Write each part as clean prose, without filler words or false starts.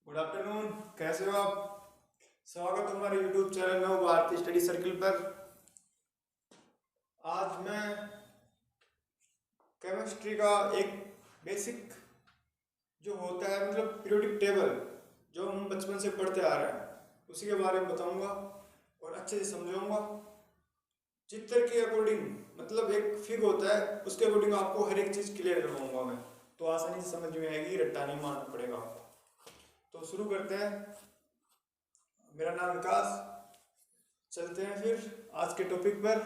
Good afternoon, कैसे हो आप। स्वागत है हमारे यूट्यूब चैनल में भारतीय स्टडी सर्किल पर। आज मैं केमिस्ट्री का एक बेसिक जो होता है मतलब पीरियोडिक टेबल जो हम बचपन से पढ़ते आ रहे हैं उसी के बारे में बताऊंगा और अच्छे से समझाऊंगा। चित्र के अकॉर्डिंग मतलब एक फिग होता है उसके अकॉर्डिंग आपको हर एक चीज़ क्लियर करवाऊंगा मैं, तो आसानी से समझ में आएगी, रट्टा नहीं मारना पड़ेगा आपको। तो शुरू करते हैं। मेरा नाम विकास। चलते हैं फिर आज के टॉपिक पर।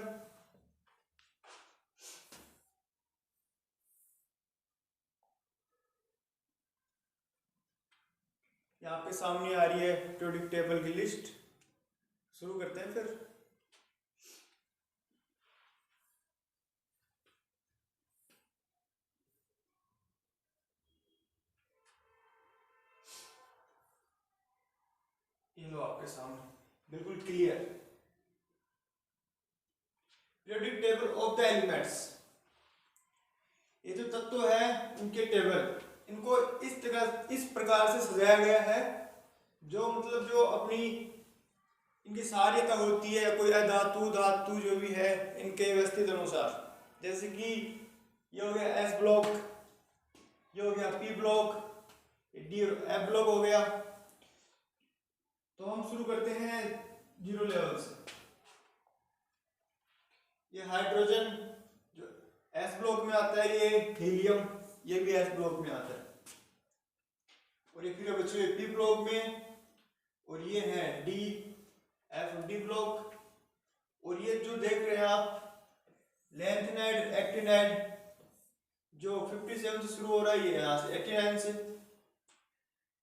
यहाँ आपके सामने आ रही है पीरियोडिक टेबल की लिस्ट। शुरू करते हैं फिर। ये लो आपके सामने बिल्कुल clear periodic table of the elements. ये जो तत्व है उनके टेबल, इनको इस प्रकार से सजाया गया है जो मतलब जो अपनी इनकी सार्यता होती है, कोई अधातु धातु जो भी है इनके व्यवस्थित अनुसार। जैसे कि ये हो गया एस ब्लॉक, ये हो गया P block, D F block हो गया। तो हम शुरू करते हैं जीरो लेवल से। ये हाइड्रोजन जो एस ब्लॉक में आता है, ये हीलियम ये भी एस ब्लॉक में आता है। और ये फिर बच्चे पी ब्लॉक में, और ये है डी एफ डी ब्लॉक। और ये जो देख रहे हैं आप लैंथेनाइड एक्टिनाइड जो 57 से शुरू हो रहा है, ये यहाँ से 89 से।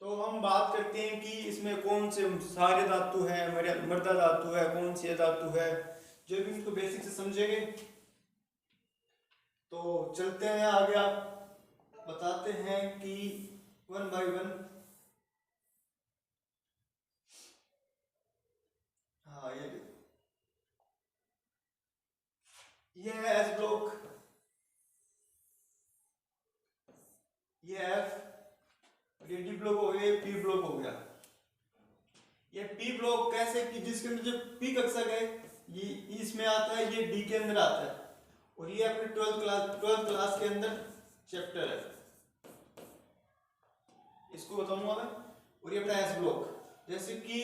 तो हम बात करते हैं कि इसमें कौन से सारे धातु है, मृदा धातु है, कौन सी धातु है, जो भी इसको बेसिक से समझेंगे। तो चलते हैं आगे, आप बताते हैं कि वन बाय वन। हाँ ये है एस ब्लॉक, ये एफ, ये डी ब्लॉक हो गया, पी ब्लॉक हो गया। ये पी ब्लॉक कैसे कि जिसके अंदर जो पी कक्षा है ये इसमें आता है, ये डी के अंदर आता है। और ये अपने 12th क्लास के अंदर चैप्टर है, इसको बताऊंगा मैं। और ये अपना एस ब्लॉक, जैसे कि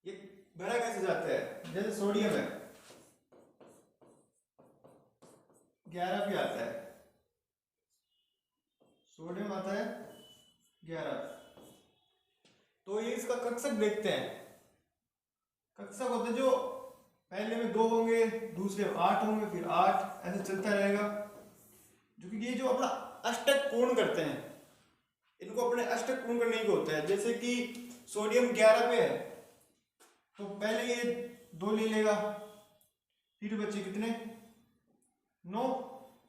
ये भरा कैसे जाता है, जैसे सोडियम है 11 भी आता है, सोडियम आता है 11। तो ये इसका कक्षक देखते हैं। कक्षक होते जो पहले में 2 होंगे, दूसरे 8 होंगे, फिर 8 ऐसे चलता रहेगा। जो कि ये जो अपना अष्टक पूर्ण करते हैं, इनको अपने अष्टक पूर्ण करने की होता है। जैसे कि सोडियम 11 पे है तो पहले ये 2 ले लेगा, फिर बचे कितने 9।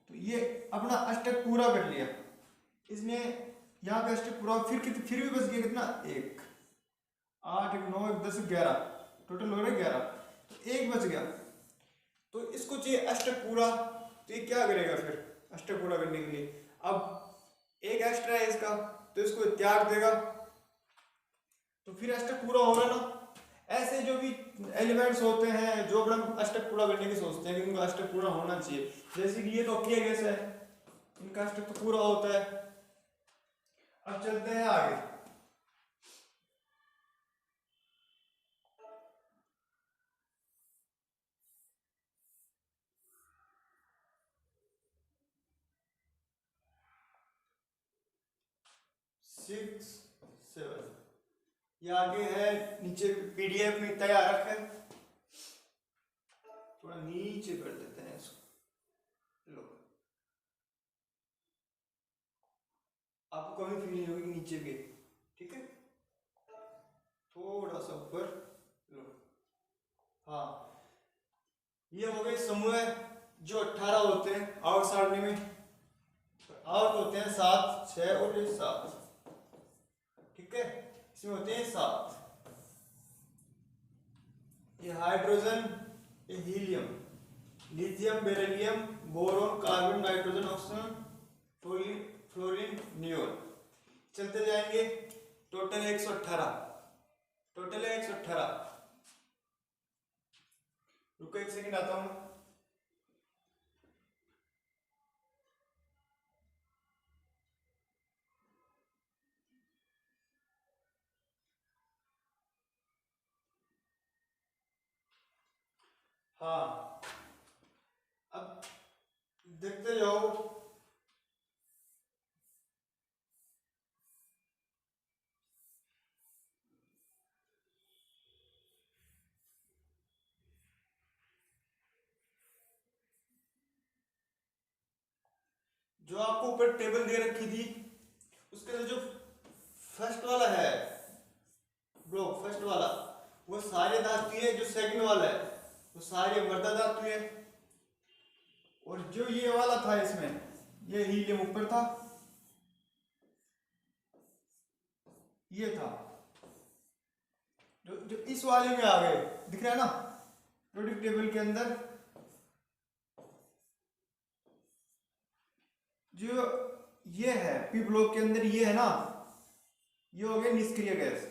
तो ये अपना अष्टक पूरा कर लिया इसने, यहाँ पे अष्टक पूरा, फिर भी बच गया कितना 1, 8 1 9 1 10 11, टोटल हो रहा है 11। तो 1 बच गया, तो इसको चाहिए अष्टक पूरा। तो ये क्या करेगा फिर अष्टक पूरा करने के लिए, अब 1 एक्स्ट्रा है इसका तो इसको त्याग देगा, तो फिर अष्टक पूरा होगा ना। ऐसे जो भी एलिमेंट्स होते हैं जो अपना अष्टक पूरा करने की सोचते हैं कि उनका अष्टक पूरा होना चाहिए, जैसे कि ये तो अक्रिय गैस है, इनका अष्टक तो पूरा होता है। अब चलते हैं आगे। सिक्स 7 ये आगे है, नीचे पीडीएफ में तैयार रखा है, थोड़ा नीचे कर देते हैं इसको। लो आपको कभी फील नहीं होगी नीचे के, ठीक है, थोड़ा सा ऊपर लो। हाँ ये हो गए समूह जो 18 होते हैं आवर्त सारणी में। आवर्त होते हैं 7 6 और 7, ठीक है, इसमें होते हैं 7। ये हाइड्रोजन, ये helium, lithium beryllium boron carbon nitrogen oxygen fluorine neon, चलते जाएंगे। टोटल है 118, टोटल है 118। रुको एक सेकंड आता हूँ। हाँ, अब देखते जाओ। जो आपको ऊपर टेबल दे रखी थी उसके अंदर जो फर्स्ट वाला है ब्लॉक, फर्स्ट वाला वो सारे धातु है, जो सेकंड वाला है वो सारे मर्दा धातु है। और जो ये वाला था इसमें, ये हीलियम ऊपर था, ये था जो जो इस वाले में आ गए, दिख रहा है ना प्रोडक्ट टेबल के अंदर। जो ये है पी ब्लॉक के अंदर, ये है ना, ये हो गया निष्क्रिय गैस।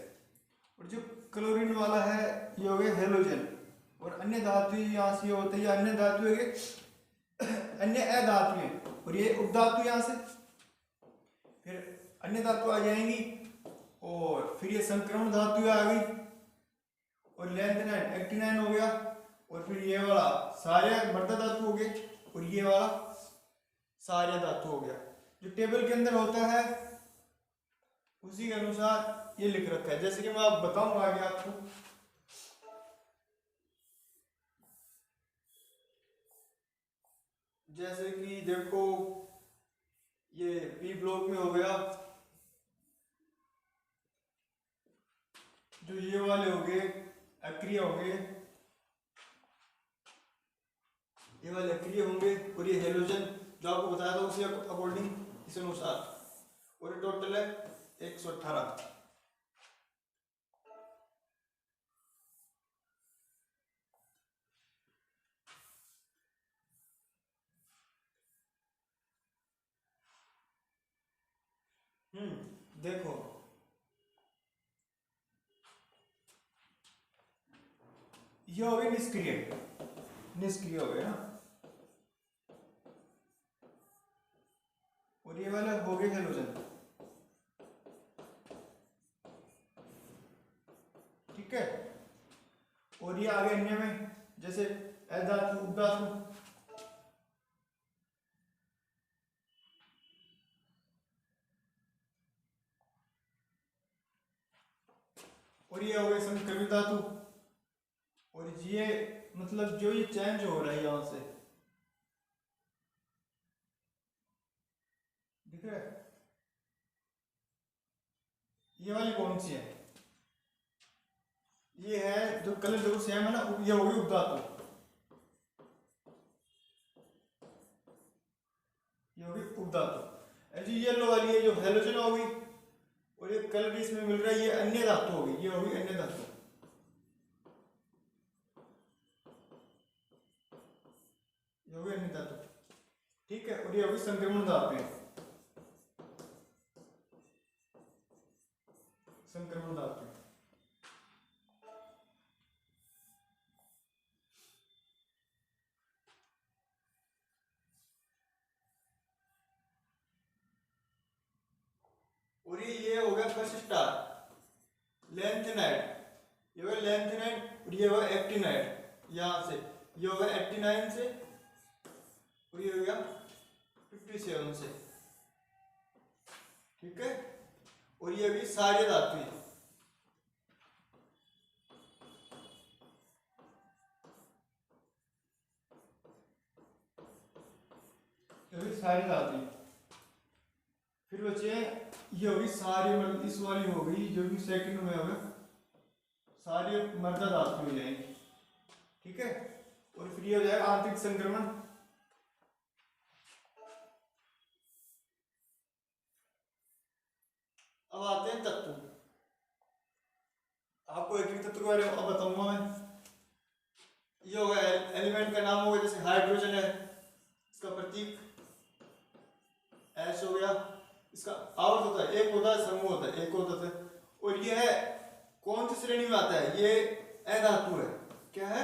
और जो क्लोरीन वाला है ये हो गया हेलोजन। और अन्य धातु यहाँ से होते हैं, अन्य धातु है अन्य अधातु है, और ये उपधातु यहाँ से। फिर अन्य धातु आ जाएंगी और फिर ये संक्रमण धातु आ गई और लैंथेनाइड एक्टिनाइन हो गया। और फिर ये वाला सारे मर्दा धातु हो गए और ये वाला सारे धातु हो गया। जो टेबल के अंदर होता है उसी के अनुसार ये लिख रखा है, जैसे कि मैं आप बताऊंगा आगे आपको। जैसे कि देखो ये पी ब्लॉक में हो गया, जो ये वाले हो गए अक्रिय हो गए, ये वाले अक्रिय होंगे। और ये हेलोजन जो आपको बताया था उसी अकॉर्डिंग, इस अनुसार। और ये टोटल है 118। देखो ये हो गए निष्क्रिय, निष्क्रिय हो गए ना। और ये वाला हो गए हेलोजन, ठीक है। और ये आगे अन्य में जैसे अधातु उपधातु, और ये हो गए संक्रमित धातु। और ये मतलब जो ये चेंज हो रहा है यहां से, दिख रहा है, ये वाली कौन सी है? ये है जो कलर जो सेम है ना, ये हो गई उपधातु, ये हो गई उपधातु। जो येलो वाली है जो हेलोजन हो गई। और ये कलर इसमें मिल रहा है, ये अन्य धातु हो गई, ये हो गई अन्य धातु, ये हो गई अन्य धातु, ठीक है। और ये हो गई संक्रमण धातु, संक्रमण धातु। और ये हो गया फर्स्ट स्टार लैंथेनाइड, ये हो गया लैंथेनाइड। और ये हो गया एक्टिनाइड, यहां से ये हो गया 89 से, और ये हो गया 57 से, ठीक है। और ये भी सारे धातु हैं, ये भी सारी धातु हैं। फिर बचे ये होगी सारी, मतलब इस वाली हो गई जो भी सेकंड में होगा, सारे मर्दा धातु हो जाएंगे, ठीक है। और फिर ये हो जाएगा आंतरिक संक्रमण। अब आते हैं तत्व, आपको एक तत्व के बारे में अब बताऊंगा मैं। ये होगा एलिमेंट का नाम होगा, जैसे हाइड्रोजन है, इसका प्रतीक एच हो गया। इसका आवर्त होता है, एक होता है, समूह होता है, एक होता है। और ये है कौन सी श्रेणी में आता है, ये अधातु है। क्या है?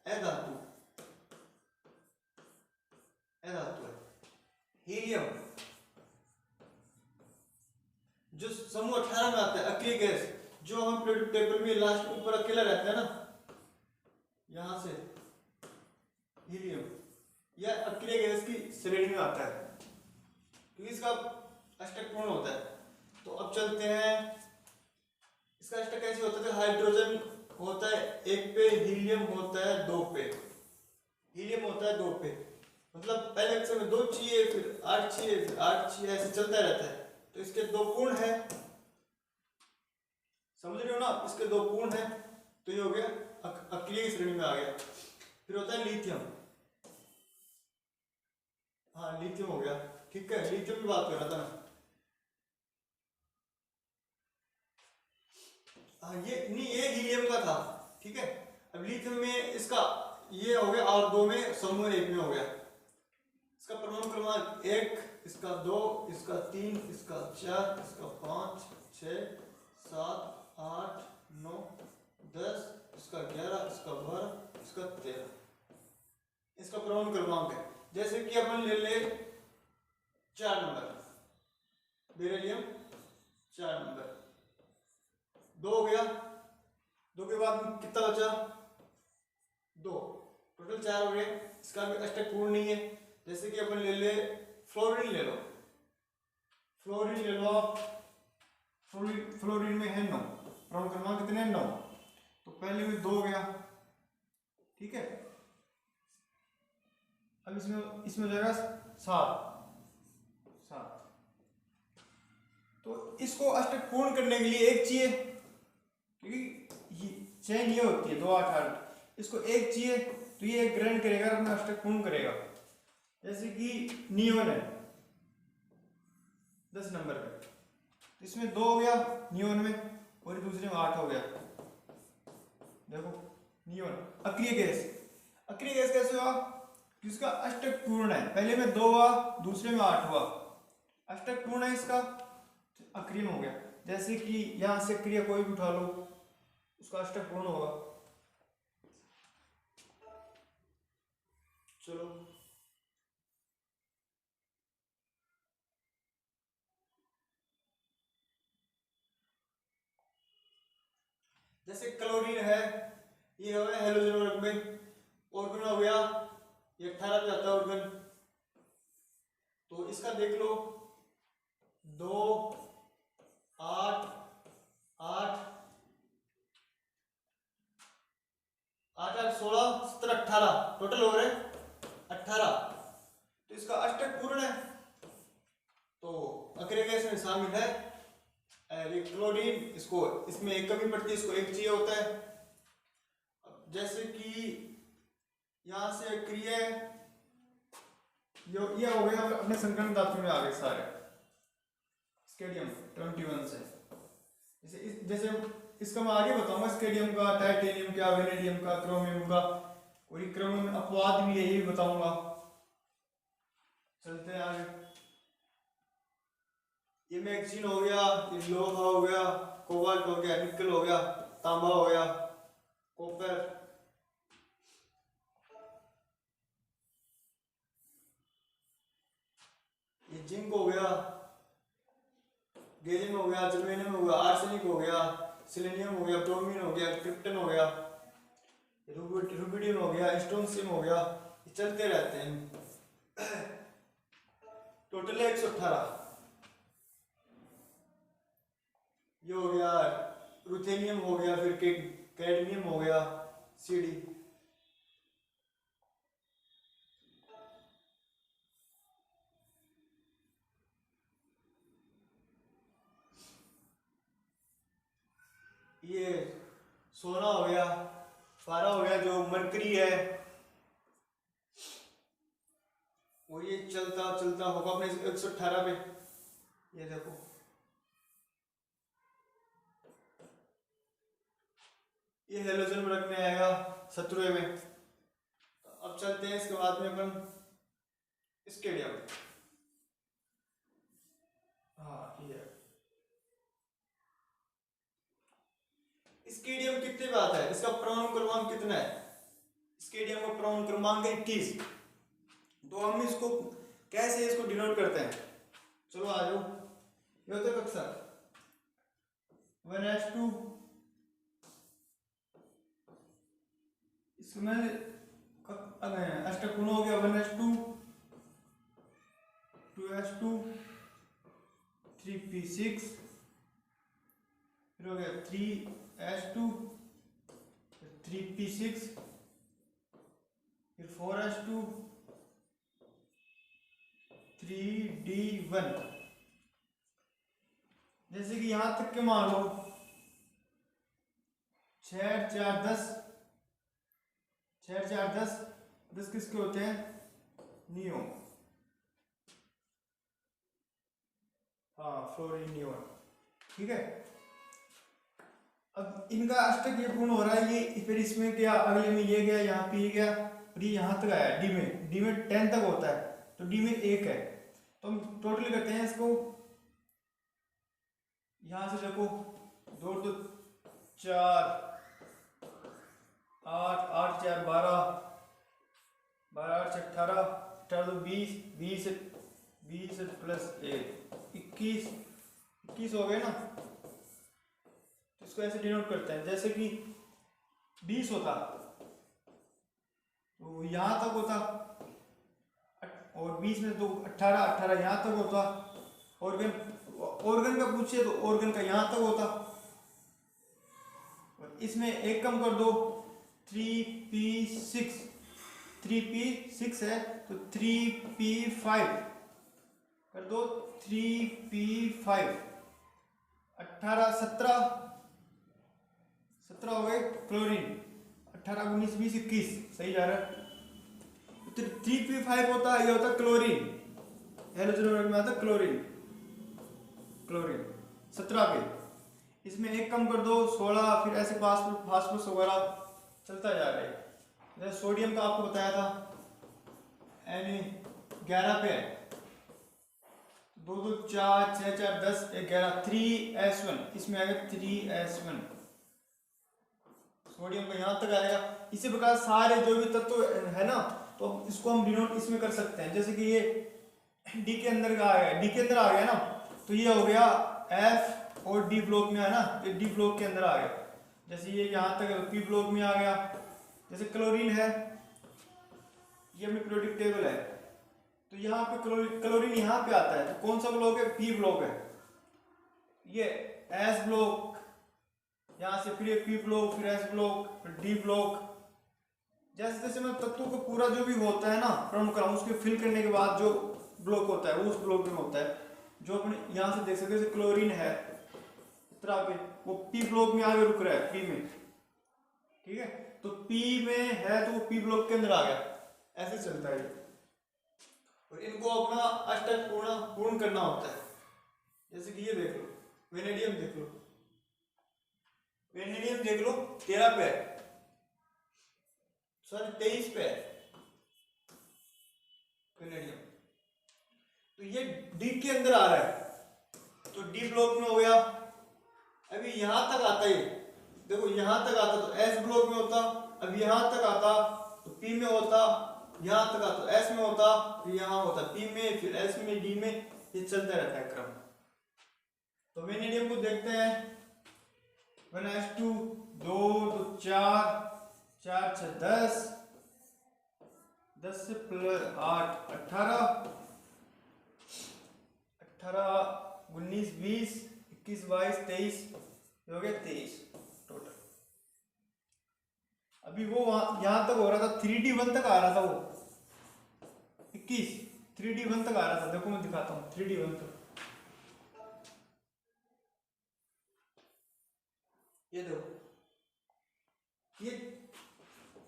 अधातु, अधातु है। हीलियम जो समूह 18 में आता है, अक्रिय गैस, जो हम पीरियोडिक टेबल में लास्ट ऊपर अकेला रहता है ना, यहां से हीलियम, यह अक्रिय गैस की श्रेणी में आता है क्योंकि इसका अष्टक पूर्ण होता है। तो अब चलते हैं, इसका अष्टक कैसे होता है? हाइड्रोजन होता है 1 पे, हीलियम होता है 2 पे, हीलियम होता है 2 पे, मतलब पहले अक्षर में 2 चाहिए, फिर 8 चाहिए, फिर 8 चाहिए, ऐसे चलता रहता है। तो इसके 2 पूर्ण है, समझ रहे हो ना, इसके 2 पूर्ण है, तो ये हो गया अक्रिय की श्रेणी में आ गया। फिर होता है लिथियम, हाँ लिथियम हो गया, ठीक है, लिथियम की बात कर रहा था मैं। हाँ ये नहीं, ये हीलियम का था, ठीक है। अब लिथियम में इसका ये हो गया, और 2 में समूह 1 में हो गया। इसका परमाणु क्रमांक 1, इसका 2, इसका 3, इसका 4, इसका 5, 6, 7, 8, 9, 10, इसका 11, इसका 12, इसका 13, इसका परमाणु क्रमांक है। जैसे कि अपन ले ले 4 नंबर बेरिलियम, 4 नंबर, 2 हो गया, 2 के बाद कितना बचा? 2, टोटल 4 हो गए। इसका भी अष्टक पूर्ण नहीं है। जैसे कि अपन ले ले फ्लोरीन, ले लो फ्लोरीन, ले लो आप फ्लोरीन में है 9, परमाणु क्रमांक कितने? 9। तो पहले में 2 हो गया, ठीक है। अब इसमें हो जाएगा 7। तो इसको अष्टक पूर्ण करने के लिए 1 चाहिए, क्योंकि चेन ये होती है 2, 8, 8, इसको 1 चाहिए, तो ये ग्रहण करेगा और अपना अष्टक पूर्ण करेगा। जैसे कि नियोन है 10 नंबर पे, तो इसमें 2 हो गया नियोन में, और दूसरे में 8 हो गया। देखो नियोन अक्रिय गैस, अक्रिय गैस कैसे हुआ? जिसका अष्टक पूर्ण है, पहले में 2 हुआ, दूसरे में 8 हुआ, अष्टक पूर्ण है इसका, अक्रिय हो गया। जैसे कि यहां से क्रिया कोई भी उठा लो, उसका अष्टक पूर्ण होगा। चलो जैसे क्लोरीन है, ये हो गया हेलोजन वर्ग में, ऑर्गन हो गया, ये 18 पे जाता है ऑर्गन। तो इसका देख लो 2, 8, 8, 8, 16, 17, 18 टोटल हो रहे 18। तो इसका अष्टक पूर्ण है, तो अक्रिय गैस में शामिल है क्लोरीन। इसको इसमें एक कमी पड़ती है, इसको 1 चाहिए होता है। जैसे कि यहां से क्रिया ये हो गया, अपने संकरण धातु में आ गए सारे, स्केडियम 21 से। जैसे इसका मैं आगे बताऊंगा, स्केडियम का, टाइटेनियम का, वेनेडियम का, क्रोमियम का, और ये क्रोमियम अपवाद भी है, ये भी बताऊंगा। चलते हैं आगे। ये मैग्नीशियम हो गया, ये लोहा हो गया, कोबाल्ट हो गया, निकल हो गया, तांबा हो गया, कॉपर, ये जिंक हो गया, गैलियम हो गया, जर्मेनियम हो गया, आर्सेनिक हो गया, सिलेनियम हो गया, ब्रोमीन हो गया, क्रिप्टन हो गया, रुबिडियम हो गया, स्ट्रोंशियम हो गया, ये चलते रहते हैं। टोटल है 118। ये हो गया रुथेनियम हो गया, फिर कैडमियम हो गया, सीडी। ये सोना हो गया, पारा हो गया, जो मरकरी है, और ये चलता चलता होगा अपने 118 पे। ये देखो ये हेलोजन वर्ग में आएगा 17वें में। तो अब चलते हैं इसके बाद में अपन स्केडियम। हाँ ये स्केडियम कितने पे आता है, इसका परमाणु क्रमांक कितना है, स्केडियम का परमाणु क्रमांक है 21। तो हम इसको कैसे इसको डिनोट करते हैं, चलो आ जाओ। ये होता है कक्षा 1s2, इसमें अष्टकोण हो गया 1s2, 2s2, 3p6, फिर हो गया 3s2, 3p6, फिर 4s2, 3d1। जैसे कि यहां तक के मान लो 6 4 10, 6 4 10, 10 किसके होते हैं, नियोन, हाँ फ्लोरीन नियोन, ठीक है। अब इनका अष्टक ये पूर्ण हो रहा है, ये फिर इसमें क्या, अगले में ये गया, यहाँ पे ये गया, और ये यहाँ तक आया, डी में 10 तक होता है, तो डी में 1 है। तो हम टोटल करते हैं इसको, यहां से देखो 2 तो 4, 8, 8 4 12, 12 8 18, 18 तो 20, 20 20 प्लस 1 21, 21 हो गए ना। तो इसको ऐसे डिनोट करते हैं, जैसे कि 20 होता तो यहां तक होता, और 20 में तो 18, 18 यहां तक होता। ऑर्गन का पूछिए तो ऑर्गन का यहां तक होता, और इसमें एक कम कर दो, 3p6, 3p6 है तो 3p5 कर दो, 3p5, 18 17, 17 हो गए क्लोरीन, 18 19 20 21, सही जा रहा है। तो 3p5 होता है, ये होता क्लोरीन, हेलोजन में आता क्लोरीन, क्लोरीन 17 पे, इसमें एक कम कर दो 16, फिर ऐसे फास्फोरस वगैरह चलता जा रहा है। जैसे सोडियम का आपको बताया था Na 11 पे है, 2 2 4 6 4 10 11, 3s1, इसमें आएगा 3s1, सोडियम का यहाँ तक आएगा। इसी प्रकार सारे जो भी तत्व है ना, तो इसको हम डिनोट इसमें कर सकते हैं। जैसे कि ये डी के अंदर का आ गया, डी के अंदर आ गया ना, तो ये हो गया एफ और डी ब्लॉक में है ना, ये डी ब्लॉक के अंदर आ गया। जैसे ये यहाँ तक पी ब्लॉक में आ गया। जैसे क्लोरीन है, ये अपनी पीरियोडिक टेबल है, तो यहाँ पे क्लोरीन यहाँ पे आता है, तो कौन सा ब्लॉक है, पी ब्लॉक है। ये एस ब्लॉक, यहाँ से फिर ये पी ब्लॉक, फिर एस ब्लॉक, फिर डी ब्लॉक। जैसे जैसे मैं तत्वों को पूरा जो भी होता है ना परमाणु क्रम, उसके फिल करने के बाद जो ब्लॉक होता है वो उस ब्लॉक में होता है। जो अपने यहाँ से देख सकते हैं, क्लोरीन है इस तरह पे, वो पी ब्लॉक में आगे रुक रहा है, पी में, ठीक है। तो पी में है तो वो पी ब्लॉक के अंदर आ गया, ऐसे चलता है। और इनको अपना अष्टक पूर्ण करना होता है। जैसे कि ये देख लो, वेनेडियम देख लो, वेनेडियम देख लो 13 पे है, सॉरी 23 पे है वेनेडियम। तो ये डी के अंदर आ रहा है, तो डी ब्लॉक में हो गया। अभी यहां तक आता है, देखो यहां तक आता तो एस ब्लॉक में होता, अब यहां तक आता तो पी में होता, यहां तक आता तो एस में होता, फिर यहां होता पी में, फिर एस में, डी में, ये चलता रहता है क्रम। तो वेनेडियम को देखते हैं, 1s2, 2 तो 4 4 6 10, 10 से प्लस 8 18, 18 19 20 21 22 23, हो गया 23 टोटल। अभी वो यहां तक हो रहा था, 3d1 तक आ रहा था, वो 21 3d1 तक आ रहा था। देखो मैं दिखाता हूँ 3d1 तक, ये देखो ये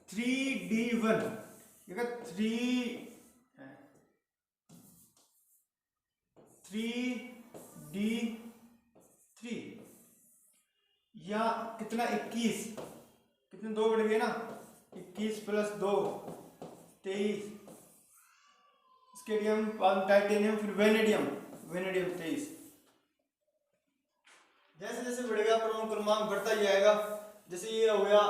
3d1, ये 3d3, या कितना 21, कितने 2 बढ़ गए ना, 21 प्लस 2 23, स्केडियम, टाइटेनियम, फिर वेनेडियम, वेनेडियम 23। जैसे जैसे बढ़ेगा परमाणु क्रमांक बढ़ता जाएगा, जैसे ये हो गया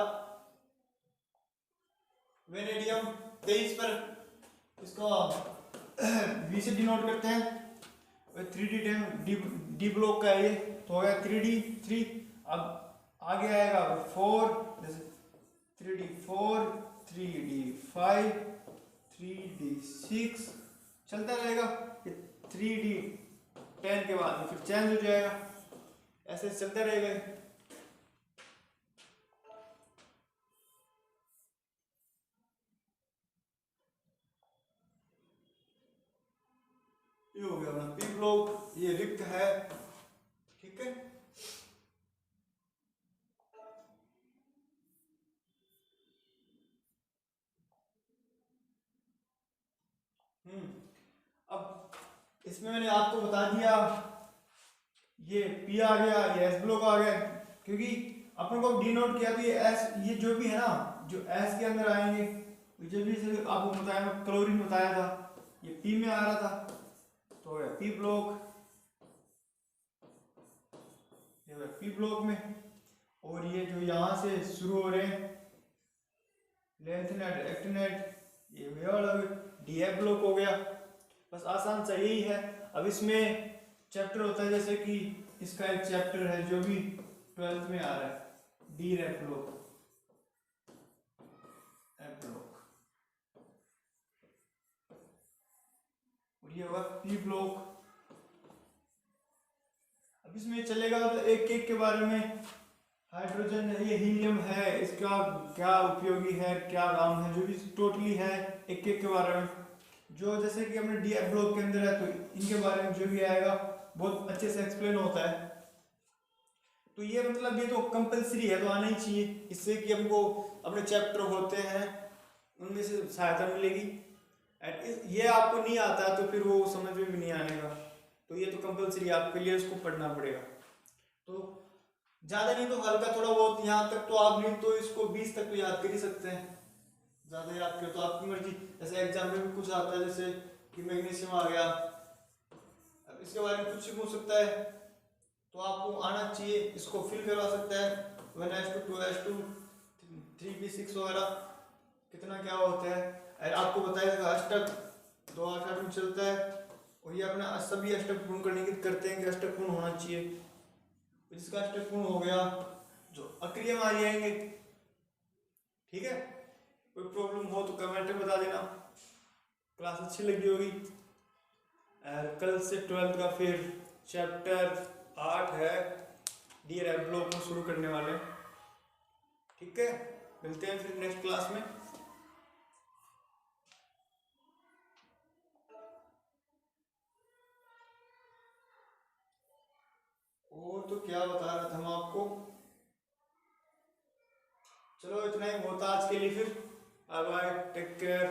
वेनेडियम 23 पर, इसको V से डिनोट करते हैं। 3D डी ब्लॉक का है ये, तो हो गया 3D3। अब आगे आएगा 4, जैसे 3D4, 3D5, 3D6 चलता रहेगा। ये 3D10 के बाद में फिर चेंज हो जाएगा, ऐसे चलता रहेगा। ये हो गया अपना पी ब्लॉक, ये रिक्त है, ठीक है। अब इसमें मैंने आपको बता दिया, ये पी आ गया, ये एस ब्लॉक आ गया, क्योंकि अपन को डिनोट किया तो ये एस, ये जो भी है ना, जो एस के अंदर आएंगे, जो भी आपको बताया, क्लोरीन बताया था, ये पी में आ रहा था, तो है पी ब्लॉक, ये पी ब्लॉक में। और ये जो यहाँ से शुरू हो रहे हैं लेंथनेट, एक्टिनेट, ये वाला डी एफ ब्लॉक हो गया। बस आसान सा यही है। अब इसमें चैप्टर होता है, जैसे कि इसका एक चैप्टर है जो भी 12th में आ रहा है, D F block, F block, और ये होगा पी ब्लॉक। अब इसमें चलेगा तो एक एक के बारे में, हाइड्रोजन है, ये हीलियम है, इसका क्या उपयोगी है, क्या काम है, जो भी टोटली है एक एक के बारे में। जो जैसे कि अपने डी एफ ब्लॉक के अंदर है, तो इनके बारे में जो भी आएगा बहुत अच्छे से एक्सप्लेन होता है। तो ये मतलब ये तो कंपलसरी है, तो आना ही चाहिए, इससे कि हमको अपने चैप्टर होते हैं उनमें से सहायता मिलेगी। ये आपको नहीं आता तो फिर वो समझ में भी नहीं आने का, तो ये तो कंपलसरी आपके लिए इसको पढ़ना पड़ेगा। तो ज़्यादा नहीं तो हल्का थोड़ा बहुत यहाँ तक तो आप नहीं तो इसको 20 तक तो याद कर ही सकते हैं। ज़्यादा याद करो तो आपकी मर्जी, जैसे एग्जाम में भी कुछ आता है, जैसे कि मैग्नीशियम आ गया, अब इसके बारे में कुछ भी पूछ सकता है, तो आपको आना चाहिए, इसको फिल करवा सकता है 1s2 2s2 3p6 वगैरह कितना क्या होता है, और आपको बताएगा अष्टक 2 8 में चलता है, और ये अपना सभी अष्टक पूर्ण करने की करते हैं कि अष्टक पूर्ण होना चाहिए। जिसका अष्टक पूर्ण हो गया, जो अक्रिय में आ जाएंगे, ठीक है। कोई प्रॉब्लम हो तो कमेंट में बता देना। क्लास अच्छी लगी होगी, और कल से 12th का फिर चैप्टर 8 है, डी एफ ब्लॉक में शुरू करने वाले, ठीक है। मिलते हैं फिर नेक्स्ट क्लास में। और तो क्या बता रहा था मैं आपको, चलो इतना ही बहुत आज के लिए, फिर बाय बाय, टेक केयर।